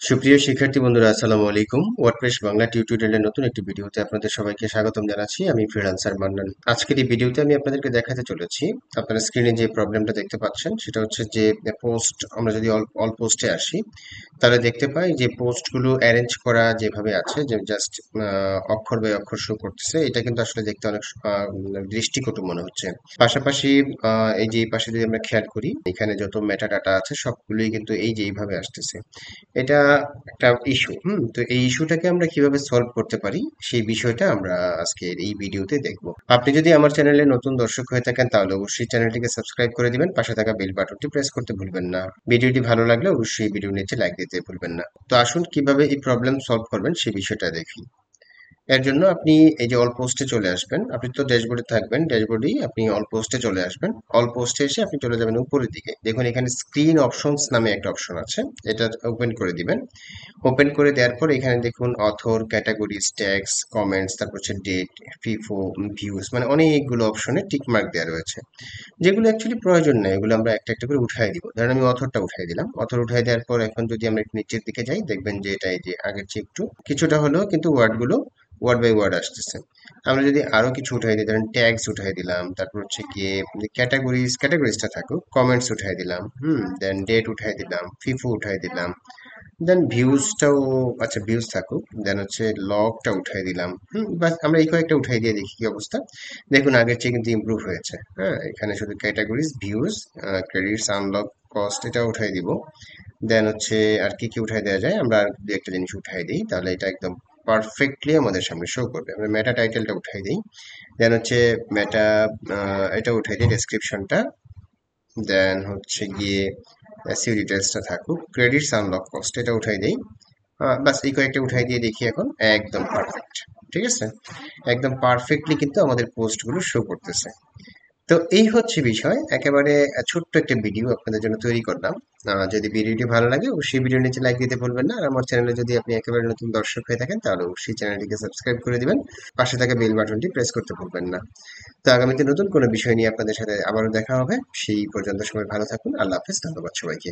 সুপ্রিয় শিক্ষার্থী বন্ধুরা, আসসালামু আলাইকুম। ওয়ার্ডপ্রেস বাংলা টিউটোরিয়ালের নতুন একটি ভিডিওতে আপনাদের সবাইকে স্বাগতম জানাচ্ছি। আমি ফ্রিল্যান্সার মান্নান। আজকের এই ভিডিওতে আমি আপনাদেরকে দেখাতে চলেছি, আপনারা স্ক্রিনে যে প্রবলেমটা দেখতে পাচ্ছেন সেটা হচ্ছে যে পোস্ট, আমরা যদি অল পোস্টে আসি তাহলে দেখতে পাই যে পোস্টগুলো অ্যারেঞ্জ করা যেভাবে আছে, যে জাস্ট অক্ষর বাই অক্ষর শো করতেছে, এটা কিন্তু আসলে দেখতে অনেক দৃষ্টিকটু মনে হচ্ছে। পাশাপাশি এই যে এই পাশে যদি আমরা খেয়াল করি, এখানে যত মেটা ডাটা আছে সবগুলোই কিন্তু এই যে এইভাবে আসতেছে। এটা একটা ইস্যু। তো এই ইস্যুটাকে আমরা কিভাবে সলভ করতে পারি সেই বিষয়টা আমরা আজকের এই ভিডিওতে দেখব। আপনি যদি আমার চ্যানেলে নতুন দর্শক হয়ে থাকেন তাহলে অবশ্যই চ্যানেলটিকে সাবস্ক্রাইব করে দিবেন, পাশে থাকা বেল বাটনটি প্রেস করতে ভুলবেন না। ভিডিওটি ভালো লাগলে অবশ্যই ভিডিও নিচে লাইক দিতে ভুলবেন না। তো আসুন কিভাবে এই প্রবলেম সলভ করবেন সেই বিষয়টা দেখি। এর জন্য আপনি এই যে অল পোস্টে চলে আসবেন। আপনি তো ড্যাশবোর্ডে থাকবেন, ড্যাশবোর্ডেই আপনি অল পোস্টে চলে আসবেন। অল পোস্টে এসে আপনি চলে যাবেন উপরের দিকে। দেখুন এখানে স্ক্রিন অপশনস নামে একটা অপশন আছে, এটা ওপেন করে দিবেন। ওপেন করে দেওয়ার পর এখানে দেখুন অথর, ক্যাটাগরিজ, ট্যাগস, কমেন্টস, তারপর হচ্ছে ডেট, ফিফো, ভিউজ, মানে অনেকগুলো অপশনে টিক মার্ক দেওয়া রয়েছে। যেগুলো অ্যাকচুয়ালি প্রয়োজন নেই এগুলো আমরা একটা একটা করে উঠাই দিব। ধরেন আমি অথরটা উঠাই দিলাম। অথর উঠাই দেওয়ার পর এখন যদি আমরা একটু নিচের দিকে যাই দেখবেন যে এটা এই যে আগের চেয়ে একটু কিছুটা হলেও কিন্তু ওয়ার্ডগুলো ওয়ার্ড বাই ওয়ার্ড আসতেছে। আমরা যদি আরো কিছু উঠাই দিই, ধরেন ট্যাগস উঠাই দিলাম, তারপর হচ্ছে গিয়ে ক্যাটাগরিজটা থাকুক, কমেন্টস উঠাই দিলাম, দেন ডেট উঠাই দিলাম, ফিফো উঠাই দিলাম, দেন ভিউজটাও, আচ্ছা ভিউজ থাকুক, দেন হচ্ছে লগটা উঠাই দিলাম। বাস আমরা এই কয়েকটা উঠাই দিয়ে দেখি কি অবস্থা। দেখুন আগের চেয়ে কিন্তু ইমপ্রুভ হয়েছে। হ্যাঁ, এখানে শুধু categories, views, credits, unlock, cost এটা উঠাই দিব। দেন হচ্ছে আর কি কি উঠাই দেওয়া যায়, আমরা আর দু একটা জিনিস উঠাই দিই, তাহলে এটা একদম পারফেক্টলি আমাদের সামনে শো করবে। আমরা মেটা টাইটেলটা উঠাই দিই। দেন হচ্ছে মেটা, এটা উঠাই দিই ডেসক্রিপশনটা। দেন হচ্ছে গিয়ে এসইও ডিটেলসটা থাকুক, ক্রেডিটস, আনলক, কস্ট এটা উঠাই দেই। বাস এই কয়েকটা উঠাই দিয়ে দেখি এখন একদম পারফেক্ট। ঠিক আছে, একদম পারফেক্টলি কিন্তু আমাদের পোস্টগুলো শো করতেছে। তো এই হচ্ছে বিষয়, একেবারে ছোট্ট একটা ভিডিও আপনাদের জন্য তৈরি করলাম। যদি ভিডিওটি ভালো লাগে অবশ্যই ভিডিওর নিচে লাইক দিতে ভুলবেন না। আর আমার চ্যানেলে যদি আপনি একেবারে নতুন দর্শক হয়ে থাকেন তাহলে অবশ্যই চ্যানেলটিকে সাবস্ক্রাইব করে দিবেন, পাশে থাকা বেল বাটনটি প্রেস করতে ভুলবেন না। তো আগামীতে নতুন কোনো বিষয় নিয়ে আপনাদের সাথে আবারও দেখা হবে। সেই পর্যন্ত সবাই ভালো থাকুন। আল্লাহ হাফেজ, ধন্যবাদ সবাইকে।